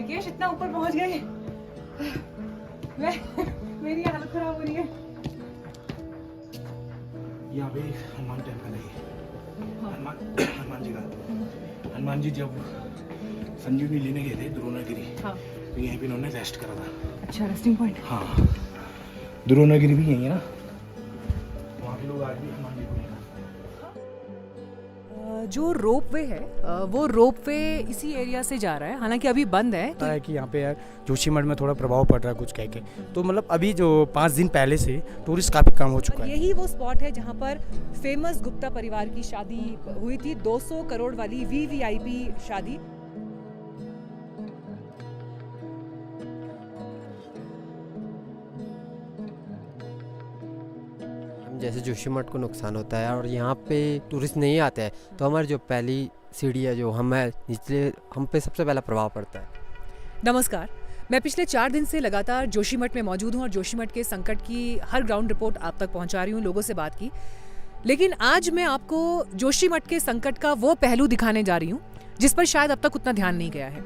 ऋषिकेश इतना ऊपर पहुंच गए, मेरी हालत खराब हो रही है। यहाँ पे हनुमान टेम्पल है। हनुमान जी का, हनुमान जी जब संजीवनी लेने गए थे द्रोणागिरी, हाँ। तो यहीं पे इन्होंने रेस्ट करा था। अच्छा, रेस्टिंग पॉइंट। हाँ, द्रोणागिरी भी यहीं है ना, वहाँ के लोग आज भी हनुमान जी को लेना। जो रोपवे है वो रोपवे इसी एरिया से जा रहा है, हालांकि अभी बंद है। पता है कि यहाँ पे यार जोशीमठ में थोड़ा प्रभाव पड़ रहा है कुछ कह के, तो मतलब अभी जो 5 दिन पहले से टूरिस्ट काफ़ी कम हो चुका है। यही वो स्पॉट है जहाँ पर फेमस गुप्ता परिवार की शादी हुई थी, 200 करोड़ वाली वीवीआईपी शादी। जैसे जोशीमठ को नुकसान होता है और यहाँ पे टूरिस्ट नहीं आते हैं, तो हमारी जो पहली सीढ़ी है जो हम है निचले, हम पे सबसे पहला प्रभाव पड़ता है। नमस्कार, मैं पिछले 4 दिन से लगातार जोशीमठ में मौजूद हूँ और जोशीमठ के संकट की हर ग्राउंड रिपोर्ट आप तक पहुँचा रही हूँ, लोगों से बात की। लेकिन आज मैं आपको जोशीमठ के संकट का वो पहलू दिखाने जा रही हूँ जिस पर शायद अब तक उतना ध्यान नहीं गया है।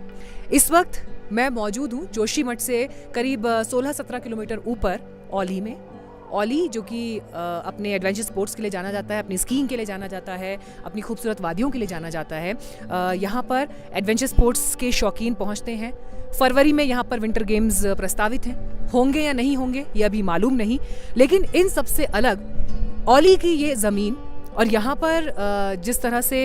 इस वक्त मैं मौजूद हूँ जोशीमठ से करीब 16-17 किलोमीटर ऊपर औली में। औली जो कि अपने एडवेंचर स्पोर्ट्स के लिए जाना जाता है, अपनी स्कीइंग के लिए जाना जाता है, अपनी खूबसूरत वादियों के लिए जाना जाता है। यहाँ पर एडवेंचर स्पोर्ट्स के शौकीन पहुँचते हैं। फरवरी में यहाँ पर विंटर गेम्स प्रस्तावित हैं, होंगे या नहीं होंगे ये अभी मालूम नहीं, लेकिन इन सबसे अलग औली की ये ज़मीन और यहाँ पर जिस तरह से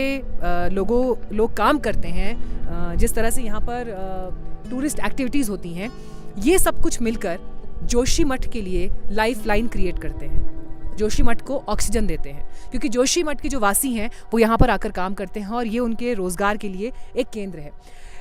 लोग काम करते हैं, जिस तरह से यहाँ पर टूरिस्ट एक्टिविटीज़ होती हैं, ये सब कुछ मिलकर जोशीमठ के लिए लाइफ लाइन क्रिएट करते हैं, जोशीमठ को ऑक्सीजन देते हैं। क्योंकि जोशीमठ के जो वासी हैं वो यहाँ पर आकर काम करते हैं और ये उनके रोज़गार के लिए एक केंद्र है।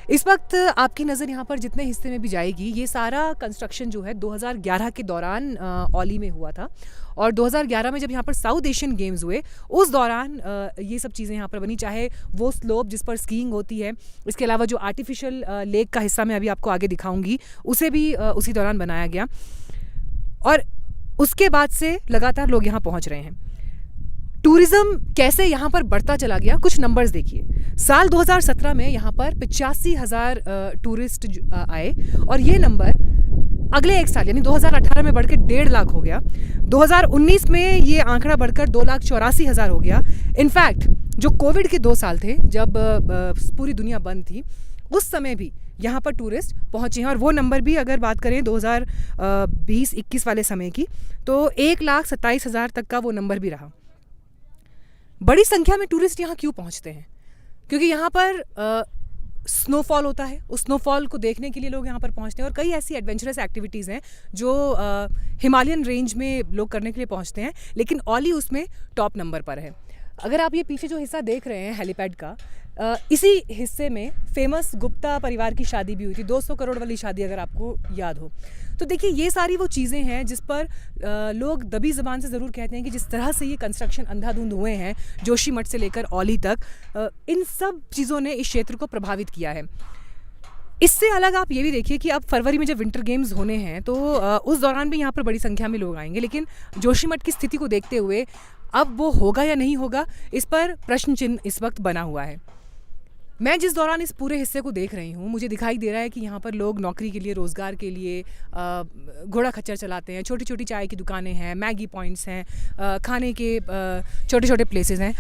इस वक्त आपकी नज़र यहाँ पर जितने हिस्से में भी जाएगी, ये सारा कंस्ट्रक्शन जो है 2011 के दौरान औली में हुआ था और 2011 में जब यहाँ पर साउथ एशियन गेम्स हुए उस दौरान ये सब चीज़ें यहाँ पर बनी, चाहे वो स्लोप जिस पर स्कीइंग होती है, इसके अलावा जो आर्टिफिशियल लेक का हिस्सा मैं अभी आपको आगे दिखाऊंगी उसे भी उसी दौरान बनाया गया। और उसके बाद से लगातार लोग यहाँ पहुँच रहे हैं। टूरिज़्म कैसे यहाँ पर बढ़ता चला गया, कुछ नंबर्स देखिए। साल 2017 में यहाँ पर 85,000 टूरिस्ट आए और ये नंबर अगले एक साल यानी 2018 में बढ़कर 1.5 लाख हो गया। 2019 में ये आंकड़ा बढ़कर 2,84,000 हो गया। इनफैक्ट जो कोविड के 2 साल थे जब पूरी दुनिया बंद थी, उस समय भी यहाँ पर टूरिस्ट पहुँचे हैं और वो नंबर भी अगर बात करें 2020-21 वाले समय की तो 1,27,000 तक का वो नंबर भी रहा। बड़ी संख्या में टूरिस्ट यहाँ क्यों पहुँचते हैं? क्योंकि यहाँ पर स्नोफॉल होता है, उस स्नोफॉल को देखने के लिए लोग यहाँ पर पहुँचते हैं और कई ऐसी एडवेंचरस एक्टिविटीज़ हैं जो हिमालयन रेंज में लोग करने के लिए पहुँचते हैं, लेकिन औली उसमें टॉप नंबर पर है। अगर आप ये पीछे जो हिस्सा देख रहे हैं हेलीपैड का, इसी हिस्से में फेमस गुप्ता परिवार की शादी भी हुई थी, 200 करोड़ वाली शादी अगर आपको याद हो। तो देखिए ये सारी वो चीज़ें हैं जिस पर लोग दबी ज़बान से ज़रूर कहते हैं कि जिस तरह से ये कंस्ट्रक्शन अंधाधुंध हुए हैं जोशीमठ से लेकर औली तक, इन सब चीज़ों ने इस क्षेत्र को प्रभावित किया है। इससे अलग आप ये भी देखिए कि अब फरवरी में जब विंटर गेम्स होने हैं तो उस दौरान भी यहाँ पर बड़ी संख्या में लोग आएंगे, लेकिन जोशीमठ की स्थिति को देखते हुए अब वो होगा या नहीं होगा इस पर प्रश्न चिन्ह इस वक्त बना हुआ है। मैं जिस दौरान इस पूरे हिस्से को देख रही हूँ मुझे दिखाई दे रहा है कि यहाँ पर लोग नौकरी के लिए, रोज़गार के लिए घोड़ा खच्चर चलाते हैं, छोटी छोटी चाय की दुकानें हैं, मैगी पॉइंट्स हैं, खाने के छोटे छोटे प्लेसेस हैं,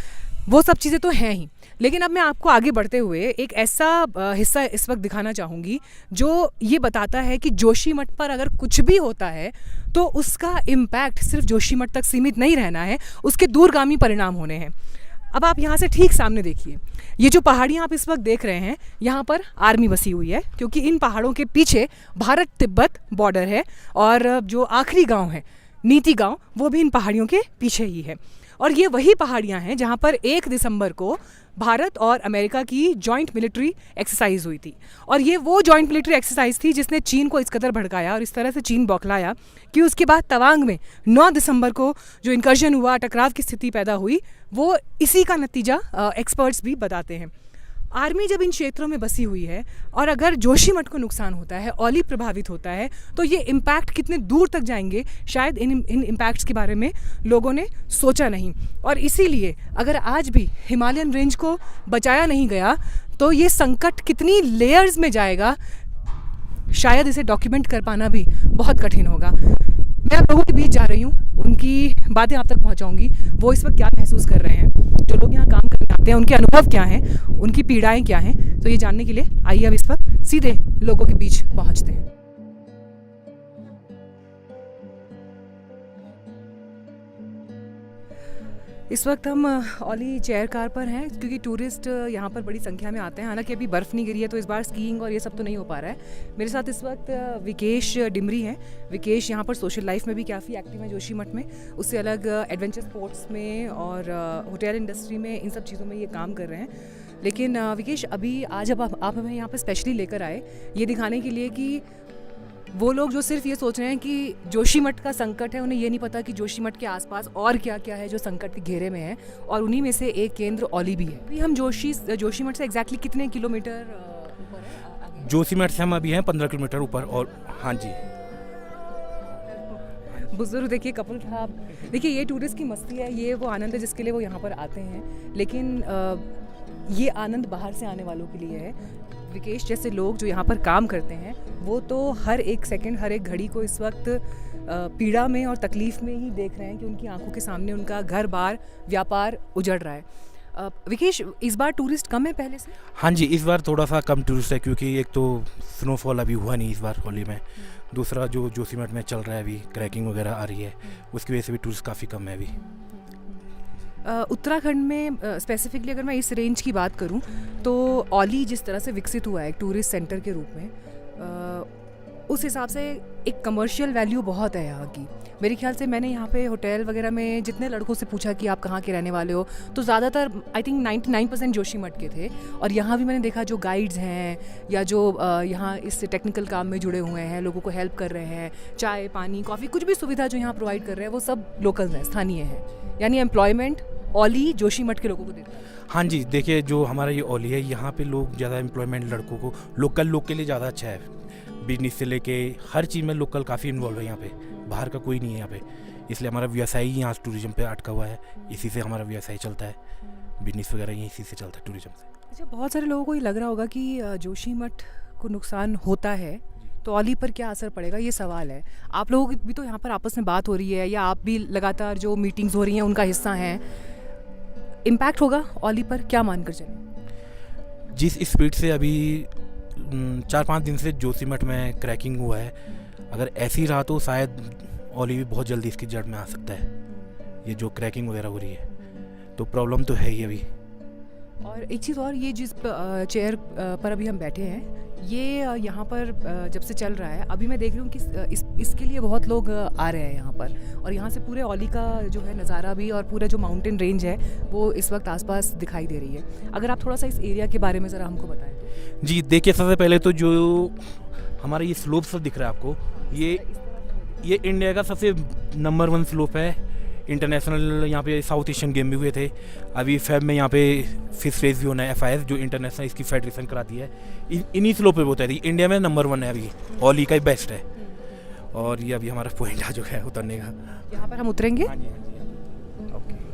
वो सब चीज़ें तो हैं ही। लेकिन अब मैं आपको आगे बढ़ते हुए एक ऐसा हिस्सा इस वक्त दिखाना चाहूँगी जो ये बताता है कि जोशीमठ पर अगर कुछ भी होता है तो उसका इम्पैक्ट सिर्फ जोशीमठ तक सीमित नहीं रहना है, उसके दूरगामी परिणाम होने हैं। अब आप यहाँ से ठीक सामने देखिए, ये जो पहाड़ियाँ आप इस वक्त देख रहे हैं, यहाँ पर आर्मी बसी हुई है क्योंकि इन पहाड़ों के पीछे भारत तिब्बत बॉर्डर है और जो आखिरी गांव है नीति गांव, वो भी इन पहाड़ियों के पीछे ही है। और ये वही पहाड़ियाँ हैं जहाँ पर 1 दिसंबर को भारत और अमेरिका की जॉइंट मिलिट्री एक्सरसाइज हुई थी और ये वो जॉइंट मिलिट्री एक्सरसाइज थी जिसने चीन को इस कदर भड़काया और इस तरह से चीन बौखलाया कि उसके बाद तवांग में 9 दिसंबर को जो इनकर्जन हुआ, टकराव की स्थिति पैदा हुई, वो इसी का नतीजा एक्सपर्ट्स भी बताते हैं। आर्मी जब इन क्षेत्रों में बसी हुई है और अगर जोशीमठ को नुकसान होता है, औली प्रभावित होता है, तो ये इम्पैक्ट कितने दूर तक जाएंगे, शायद इन इम्पैक्ट्स के बारे में लोगों ने सोचा नहीं। और इसीलिए अगर आज भी हिमालयन रेंज को बचाया नहीं गया तो ये संकट कितनी लेयर्स में जाएगा शायद इसे डॉक्यूमेंट कर पाना भी बहुत कठिन होगा। मैं आप लोगों के बीच जा रही हूँ, उनकी बातें आप तक पहुँचाऊँगी। वो इस वक्त क्या महसूस कर रहे हैं, जो लोग यहाँ काम करने आते हैं उनके अनुभव क्या हैं, उनकी पीड़ाएँ क्या हैं। तो ये जानने के लिए आइए अब इस वक्त सीधे लोगों के बीच पहुँचते हैं। इस वक्त हम ओली चेयर कार पर हैं क्योंकि टूरिस्ट यहाँ पर बड़ी संख्या में आते हैं। हालांकि अभी बर्फ़ नहीं गिरी है तो इस बार स्कीइंग और ये सब तो नहीं हो पा रहा है। मेरे साथ इस वक्त विकेश डिमरी हैं। विकेश यहाँ पर सोशल लाइफ में भी काफ़ी एक्टिव हैं जोशीमठ में। उससे अलग एडवेंचर स्पोर्ट्स में और होटल इंडस्ट्री में, इन सब चीज़ों में ये काम कर रहे हैं। लेकिन विकेश, अभी आज अब आप हमें यहाँ पर स्पेशली लेकर आए ये दिखाने के लिए कि वो लोग जो सिर्फ ये सोच रहे हैं कि जोशीमठ का संकट है, उन्हें ये नहीं पता कि जोशीमठ के आसपास और क्या क्या है जो संकट के घेरे में है, और उन्हीं में से एक केंद्र ओली भी है। अभी हम जोशीमठ से एग्जैक्टली कितने किलोमीटर ऊपर है आगे? जोशीमठ से हम अभी हैं 15 किलोमीटर ऊपर। और हाँ जी, बुजुर्ग देखिए, कपल था। देखिए, ये टूरिस्ट की मस्ती है, ये वो आनंद है जिसके लिए वो यहाँ पर आते हैं। लेकिन ये आनंद बाहर से आने वालों के लिए है। विकेश जैसे लोग जो यहाँ पर काम करते हैं वो तो हर एक सेकंड, हर एक घड़ी को इस वक्त पीड़ा में और तकलीफ़ में ही देख रहे हैं कि उनकी आंखों के सामने उनका घर बार व्यापार उजड़ रहा है। विकेश, इस बार टूरिस्ट कम है पहले से? हाँ जी, इस बार थोड़ा सा कम टूरिस्ट है क्योंकि एक तो स्नोफॉल अभी हुआ नहीं इस बार होली में। दूसरा जो जोशीमठ में चल रहा है अभी क्रैकिंग वगैरह आ रही है, उसकी वजह से भी टूरिस्ट काफ़ी कम है अभी। उत्तराखंड में स्पेसिफिकली अगर मैं इस रेंज की बात करूं तो ओली जिस तरह से विकसित हुआ है एक टूरिस्ट सेंटर के रूप में, उस हिसाब से एक कमर्शियल वैल्यू बहुत है यहाँ की। मेरे ख्याल से मैंने यहाँ पे होटल वगैरह में जितने लड़कों से पूछा कि आप कहाँ के रहने वाले हो, तो ज़्यादातर आई थिंक 99% जोशीमठ के थे। और यहाँ भी मैंने देखा जो गाइड्स हैं या जो यहाँ इस टेक्निकल काम में जुड़े हुए हैं, लोगों को हेल्प कर रहे हैं, चाय पानी कॉफ़ी कुछ भी सुविधा जो यहाँ प्रोवाइड कर रहे हैं वो सब लोकल्स हैं, स्थानीय हैं। यानी एम्प्लॉयमेंट ओली जोशीमठ के लोगों को देता है। हाँ जी, देखिए जो हमारा ये ओली है यहाँ पे लोग ज़्यादा एम्प्लॉयमेंट लड़कों को, लोग के लिए ज़्यादा अच्छा है। बिजनेस से लेके हर चीज़ में लोकल काफ़ी इन्वॉल्व है यहाँ पे, बाहर का कोई नहीं है यहाँ पे। इसलिए हमारा व्यवसाय ही यहाँ टूरिज्म पे अटका हुआ है, इसी से हमारा व्यवसाय चलता है, बिजनेस वगैरह यहीं इसी से चलता है, टूरिज्म से। अच्छा, बहुत सारे लोगों को ये लग रहा होगा कि जोशीमठ को नुकसान होता है तो ओली पर क्या असर पड़ेगा, ये सवाल है। आप लोगों की भी तो यहाँ पर आपस में बात हो रही है या आप भी लगातार जो मीटिंग्स हो रही हैं उनका हिस्सा हैं। इम्पैक्ट होगा ओली पर, क्या मानकर चलें? जिस स्पीड से अभी 4-5 दिन से जोशीमठ में क्रैकिंग हुआ है, अगर ऐसे ही रहा तो शायद ओली भी बहुत जल्दी इसकी जड़ में आ सकता है। ये जो क्रैकिंग वगैरह हो रही है तो प्रॉब्लम तो है ही अभी। और एक चीज़ और, ये जिस चेयर पर अभी हम बैठे हैं ये यहाँ पर जब से चल रहा है, अभी मैं देख रही हूँ कि इसके लिए बहुत लोग आ रहे हैं यहाँ पर। और यहाँ से पूरे ओली का जो है नज़ारा भी और पूरा जो माउंटेन रेंज है वो इस वक्त आसपास दिखाई दे रही है। अगर आप थोड़ा सा इस एरिया के बारे में ज़रा हमको बताएं तो। जी देखिए, सबसे पहले तो जो हमारा ये स्लोप सब दिख रहा है आपको, ये इंडिया का सबसे नंबर 1 स्लोप है। इंटरनेशनल यहाँ पे साउथ एशियन गेम भी हुए थे। अभी फेब में यहाँ पे फिश रेस भी होना है, FIS जो इंटरनेशनल इसकी फेडरेशन कराती है, इन्हीं स्लोप पे होता है। इंडिया में नंबर 1 है अभी, ओली का ही बेस्ट है। और ये अभी हमारा पॉइंट आ जो है उतरने का, यहाँ पर हम उतरेंगे। हाँ जी, हाँ जी, ओके।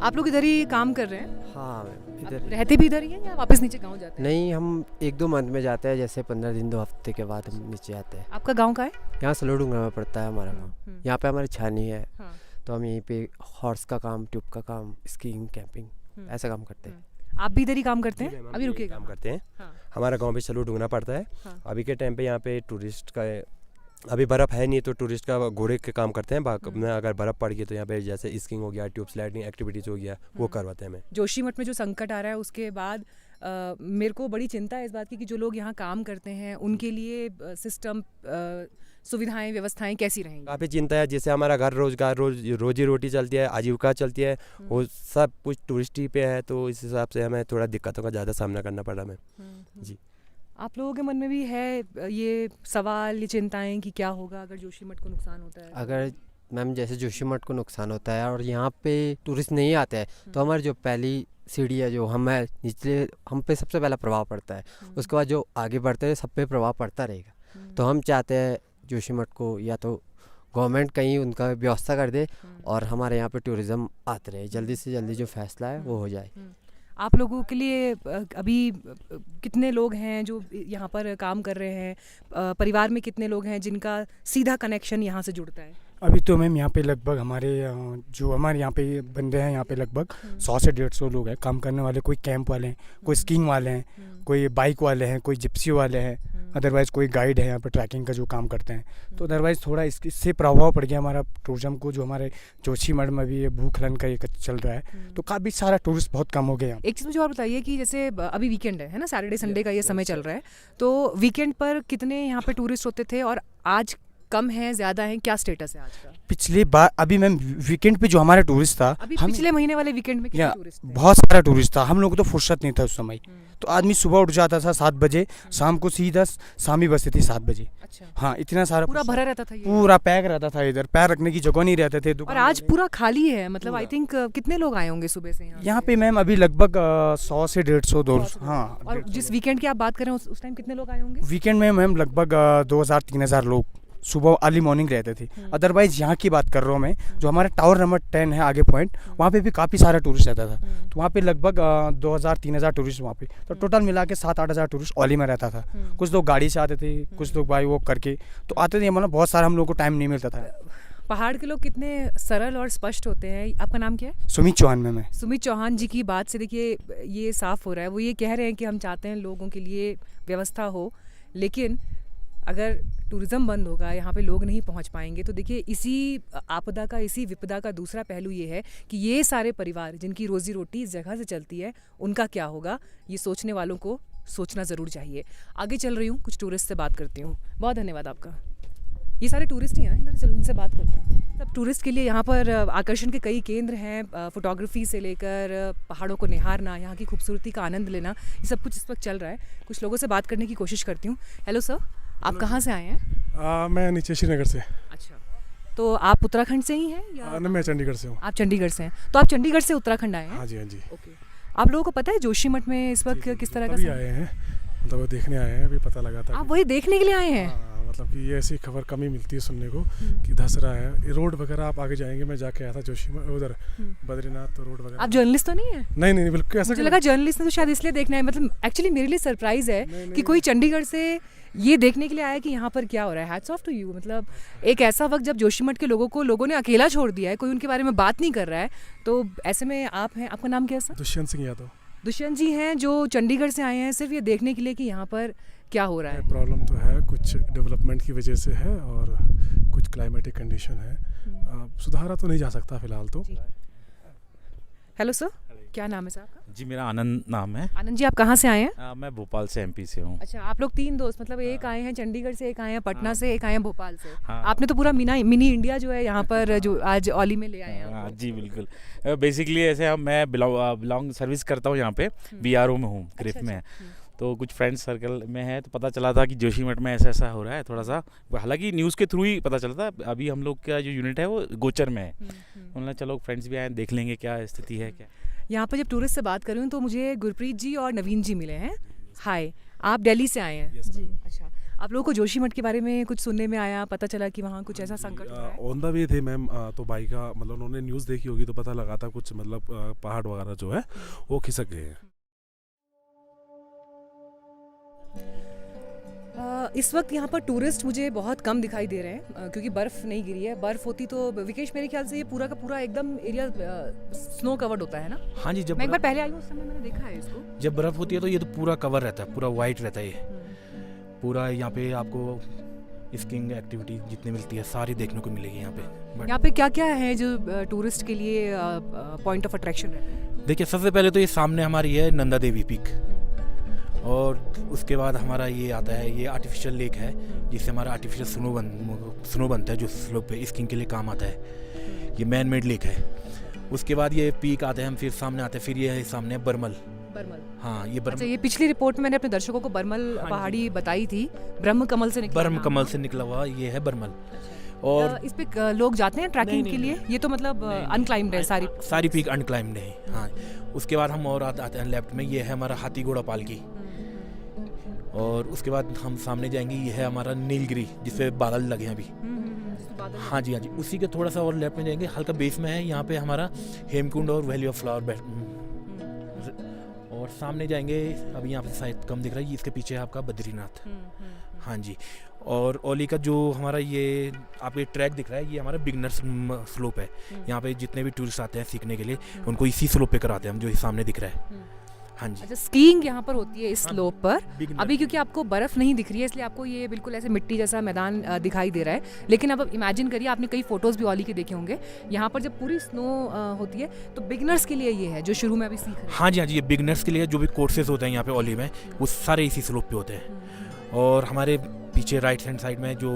आप लोग इधर ही काम कर रहे हैं? हाँ, आप इधर रहते भी इधर ही हैं या वापस नीचे गांव जाते हैं? नहीं, हम 1-2 मंथ में जाते हैं, जैसे 15 दिन 2 हफ्ते के बाद हम नीचे आते हैं। आपका गांव का है? यहाँ सलोडूंगा में पड़ता है हमारा गाँव। यहाँ पे हमारी छानी है, हाँ। तो हम यहीं पे हॉर्स का काम, ट्यूब का काम, स्कीइंग, कैंपिंग ऐसा काम करते हैं। आप भी इधर ही काम करते जी हैं? मैम, हम अभी यही रुकिएगा। काम करते हैं। हाँ। हमारा गांव भी सलू ढूंढना पड़ता है। हाँ। अभी के टाइम पे यहाँ पे टूरिस्ट का अभी बर्फ़ है नहीं तो टूरिस्ट का घोड़े के काम करते हैं। में अगर बर्फ़ पड़ गई तो यहाँ पे जैसे स्कीइंग हो गया, ट्यूब स्लाइडिंग एक्टिविटीज़ हो गया, वो करवाते हैं हमें। जोशीमठ में जो संकट आ रहा है उसके बाद मेरे को बड़ी चिंता है इस बात की कि जो लोग यहाँ काम करते हैं उनके लिए सिस्टम, सुविधाएं, व्यवस्थाएं कैसी रहेंगी? काफ़ी चिंता है। जैसे हमारा घर रोजगार, रोजी रोटी चलती है, आजीविका चलती है, वो सब कुछ टूरिस्ट ही पे है, तो इस हिसाब से हमें थोड़ा दिक्कतों का ज़्यादा सामना करना पड़ा हमें। जी, आप लोगों के मन में भी है ये सवाल, ये चिंताएं कि क्या होगा अगर जोशीमठ को नुकसान होता है? अगर मैम जैसे जोशीमठ को नुकसान होता है और यहाँ पे टूरिस्ट नहीं आते हैं तो हमारी जो पहली सीढ़ी है, जो हम है निचले, हम पे सबसे पहला प्रभाव पड़ता है। उसके बाद जो आगे बढ़ते हैं सब पे प्रभाव पड़ता रहेगा। तो हम चाहते हैं जोशीमठ को या तो गवर्नमेंट कहीं उनका व्यवस्था कर दे और हमारे यहाँ पे टूरिज़्म आते रहे, जल्दी से जल्दी जो फैसला है वो हो जाए। आप लोगों के लिए अभी कितने लोग हैं जो यहाँ पर काम कर रहे हैं? परिवार में कितने लोग हैं जिनका सीधा कनेक्शन यहाँ से जुड़ता है? अभी तो मैम यहाँ पे लगभग जो हमारे यहाँ पे बंदे हैं यहाँ पे लगभग 100 से 150 लोग हैं काम करने वाले। कोई कैंप वाले हैं, कोई स्कीइंग वाले हैं, कोई बाइक वाले हैं, कोई जिप्सी वाले हैं, अदरवाइज़ कोई गाइड है यहाँ पे ट्रैकिंग का जो काम करते हैं। तो अदरवाइज़ थोड़ा इससे प्रभाव पड़ गया हमारा टूरिज्म को। जो हमारे जोशीमठ में भी ये भूखलन का ये चल रहा है तो काफ़ी सारा टूरिस्ट बहुत कम हो गया। एक चीज़ मुझे और बताइए कि जैसे अभी वीकेंड है ना, सैटरडे संडे का ये समय चल रहा है, तो वीकेंड पर कितने यहाँ पे टूरिस्ट होते थे और आज कम है, ज़्यादा है, क्या स्टेटस है आज का? पिछली बार अभी मैम वीकेंड पे जो हमारा टूरिस्ट था, अभी पिछले महीने वाले वीकेंड में कितने टूरिस्ट थे? बहुत सारा टूरिस्ट था। हम लोगों को तो फुर्सत नहीं था उस समय। तो आदमी सुबह उठ जाता था 7 बजे, शाम को सीधा शाम ही बसती थी 7 बजे। अच्छा, हाँ, इतना सारा पूरा भरा रहता था ये? पूरा पैक रहता था, इधर पैर रखने की जगह नहीं रहते थे। और आज पूरा खाली है, मतलब आई थिंक कितने लोग आए होंगे सुबह से यहाँ पे मैम अभी लगभग 100 से 150 हाँ। और जिस वीकेंड की आप बात कर रहे हैं उस टाइम कितने लोग आए होंगे? वीकेंड में मैम लगभग 2000-3000 लोग सुबह अर्ली मॉर्निंग रहते थे। अदरवाइज यहाँ की बात कर रहा हूँ मैं, जो हमारा टावर नंबर 10 है आगे पॉइंट, वहाँ पे भी काफ़ी सारा टूरिस्ट रहता था। तो वहाँ पे लगभग 2000-3000 टूरिस्ट वहाँ पे, तो टोटल मिला के 7-8 हज़ार टूरिस्ट ओली में रहता था। कुछ लोग गाड़ी से आते थे, कुछ लोग बाई वॉक करके तो आते थे। मतलब बहुत सारा हम लोग को टाइम नहीं मिलता था। पहाड़ के लोग कितने सरल और स्पष्ट होते हैं। आपका नाम क्या है? सुमित चौहान में मैं। सुमित चौहान जी की बात से देखिए ये साफ हो रहा है, वो ये कह रहे हैं कि हम चाहते हैं लोगों के लिए व्यवस्था हो, लेकिन अगर टूरिज़्म बंद होगा, यहाँ पे लोग नहीं पहुँच पाएंगे, तो देखिए इसी आपदा का, इसी विपदा का दूसरा पहलू ये है कि ये सारे परिवार जिनकी रोज़ी रोटी इस जगह से चलती है, उनका क्या होगा? ये सोचने वालों को सोचना ज़रूर चाहिए। आगे चल रही हूँ, कुछ टूरिस्ट से बात करती हूँ। बहुत धन्यवाद आपका। ये सारे टूरिस्ट ही हैं, इधर चलो इनसे बात करते हैं। सब टूरिस्ट के लिए यहाँ पर आकर्षण के कई केंद्र हैं। फोटोग्राफी से लेकर पहाड़ों को निहारना, यहाँ की खूबसूरती का आनंद लेना, ये सब कुछ इस वक्त चल रहा है। कुछ लोगों से बात करने की कोशिश करती हूँ। हेलो सर, आप कहाँ से आए हैं? मैं नीचे श्रीनगर से। अच्छा, तो आप उत्तराखंड से ही हैं या? नहीं, मैं चंडीगढ़ से हूँ। आप चंडीगढ़ से हैं, तो आप चंडीगढ़ से उत्तराखंड आए हैं? हाँ जी, हाँ जी। ओके, आप लोगों को पता है जोशीमठ में इस वक्त किस तरह का अभी आए हैं, मतलब वो देखने आए हैं, अभी पता लगा था। आप वही देखने के लिए आए हैं? मतलब कि ये ऐसी खबर कम ही मिलती है सुनने को कि धस रहा है। ये रोड वगैरह आप आगे जाएंगे, मैं जाके आया था जोशीमठ उधर बद्रीनाथ, तो रोड वगैरह। आप जर्नलिस्ट तो नहीं है? नहीं, बिल्कुल। ऐसा मुझे लगा जर्नलिस्ट ने तो शायद इसलिए देखना है, मतलब एक्चुअली मेरे लिए सरप्राइज है कि कोई चंडीगढ़ से ये देखने के लिए आया कि यहाँ पर क्या हो रहा है। Hats off to you. मतलब एक ऐसा वक्त जब जोशीमठ के लोगों ने अकेला छोड़ दिया है, कोई उनके बारे में बात नहीं कर रहा है, तो ऐसे में आप हैं। आपका नाम क्या है सर? दुष्यंत सिंह यादव। दुष्यंत जी हैं जो चंडीगढ़ से आए हैं सिर्फ ये देखने के लिए कि यहाँ पर क्या हो रहा है। प्रॉब्लम तो है, कुछ डेवलपमेंट की वजह से है और कुछ क्लाइमेटिक कंडीशन है, सुधारा तो नहीं जा सकता फिलहाल तो। हेलो सर, क्या नाम है सर आपका? जी, मेरा आनंद नाम है। आनंद जी, आप कहाँ से आए हैं? मैं भोपाल से, एमपी से हूँ। अच्छा, आप लोग 3 दोस्त, मतलब एक आए हैं चंडीगढ़ से, एक आए हैं पटना से, एक आए हैं भोपाल से। हाँ। आपने तो पूरा मिनी इंडिया जो है यहाँ पर जो आज ओली में ले आए हैं। हाँ जी, बिल्कुल। बेसिकली ऐसे मैं बिलोंग सर्विस करता हूँ यहाँ पे, बीआरओ में हूँ, क्रिफ में। तो कुछ फ्रेंड्स सर्कल में है, तो पता चला था कि जोशीमठ में ऐसा हो रहा है थोड़ा सा। हालांकि न्यूज़ के थ्रू ही पता चला था। अभी हम लोग का जो यूनिट है वो गोचर में है। उन्होंने चलो फ्रेंड्स भी आए, देख लेंगे क्या स्थिति है क्या। यहाँ पर जब टूरिस्ट से बात कर रही हूँ तो मुझे गुरप्रीत जी और नवीन जी मिले हैं। हाय, आप दिल्ली से आए हैं? जी। अच्छा, आप लोगों को जोशीमठ के बारे में कुछ सुनने में आया, पता चला कि वहाँ कुछ ऐसा संकट हो रहा है? ऑन द वे थे मैम, तो भाई का मतलब उन्होंने न्यूज़ देखी होगी तो पता लगा था कुछ, मतलब पहाड़ वगैरह जो है वो खिसक गए हैं। इस वक्त यहाँ पर टूरिस्ट मुझे बहुत कम दिखाई दे रहे हैं क्योंकि बर्फ़ नहीं गिरी है। बर्फ़ होती तो विकेश मेरे ख्याल से ये पूरा का पूरा एकदम एरिया स्नो कवर्ड होता है ना? हाँ जी, जब मैं एक बार पहले आई हूँ उस समय मैंने देखा है इसको। जब बर्फ़ होती है तो ये तो पूरा कवर रहता है, पूरा वाइट रहता है। ये पूरा यहाँ पे आपको स्कीइंग एक्टिविटी जितनी मिलती है सारी देखने को मिलेगी यहाँ पे। यहाँ पे क्या क्या है जो टूरिस्ट के लिए पॉइंट ऑफ अट्रैक्शन है? देखिए, सबसे पहले तो ये सामने हमारी है नंदा देवी पीक, और उसके बाद हमारा ये आता है, ये आर्टिफिशियल लेक है जिससे हमारा आर्टिफिशियल स्नो बनता है जो स्लोप पे स्कीइंग के लिए काम आता है। ये मैन मेड लेक है। उसके बाद ये पीक आते हैं, हम फिर सामने आते हैं, फिर ये सामने है बरमल। हाँ, ये अच्छा, ये पिछली रिपोर्ट में मैंने अपने दर्शकों को बरमल पहाड़ी बताई थी, ब्रह्म कमल से निकला हुआ ये है बरमल। और इस पे लोग जाते हैं ट्रैकिंग के लिए? ये तो मतलब अनक्लाइम्ड है, सारी पीक अनक्लाइम्ड है। हाँ, उसके बाद हम और आते हैं लेफ्ट में, ये है हमारा हाथी घोड़ा पालकी। और उसके बाद हम सामने जाएंगे, ये है हमारा नीलगिरी जिसपे बादल लगे हैं अभी। बादल हाँ जी, हाँ जी, उसी के थोड़ा सा और लेफ्ट में जाएंगे, हल्का बेस में है यहाँ पे हमारा हेमकुंड और वैली ऑफ फ्लावर। और सामने जाएंगे, अभी यहाँ पे शायद कम दिख रहा है, इसके पीछे है आपका बद्रीनाथ। हाँ जी, और ओली का जो हमारा ये आपको ट्रैक दिख रहा है, ये हमारा बिगनर्स स्लोप है। यहाँ पे जितने भी टूरिस्ट आते हैं सीखने के लिए, उनको इसी स्लोप पे कराते हैं हम, जो सामने दिख रहा है। हाँ जी, अच्छा, स्कीइंग यहाँ पर होती है इस स्लोप पर। beginner अभी क्योंकि आपको बर्फ़ नहीं दिख रही है, इसलिए आपको ये बिल्कुल ऐसे मिट्टी जैसा मैदान दिखाई दे रहा है। लेकिन अब इमेजिन करिए, आपने कई फोटोज़ भी ओली के देखे होंगे, यहाँ पर जब पूरी स्नो होती है तो बिगनर्स के लिए ये है जो शुरू में अभी सीख रहे हैं। हाँ जी, हाँ जी, ये बिगनर्स के लिए जो भी कोर्सेज होते हैं यहाँ पे ओली में, वो सारे इसी स्लोप पे होते हैं। और हमारे पीछे राइट हैंड साइड में जो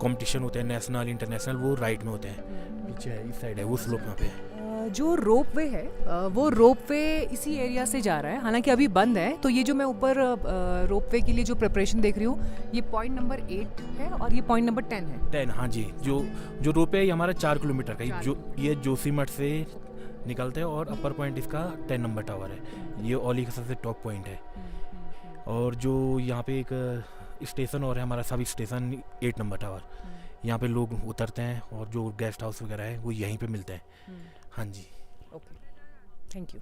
कंपटीशन होते हैं नेशनल इंटरनेशनल, वो राइट में होते हैं, पीछे है, इस साइड है वो स्लोप यहाँ पे है। जो रोप वे है वो रोप वे इसी एरिया से जा रहा है, हालांकि अभी बंद है। तो ये जो मैं ऊपर रोप वे के लिए जो प्रिपरेशन देख रही हूँ, ये पॉइंट नंबर 8 है और ये पॉइंट नंबर 10 है। 10, हाँ जी, जो रोप है ये हमारा 4 किलोमीटर का ही, जो ये जोशीमठ से निकलते हैं, और अपर पॉइंट इसका 10 नंबर टावर है। ये ओली का सबसे टॉप पॉइंट है। और जो यहाँ पे एक स्टेशन और है हमारा सब स्टेशन 8 नंबर टावर, यहाँ पे लोग उतरते हैं और जो गेस्ट हाउस वगैरह है वो यहीं पे मिलते हैं। हाँ जी, ओके, थैंक यू।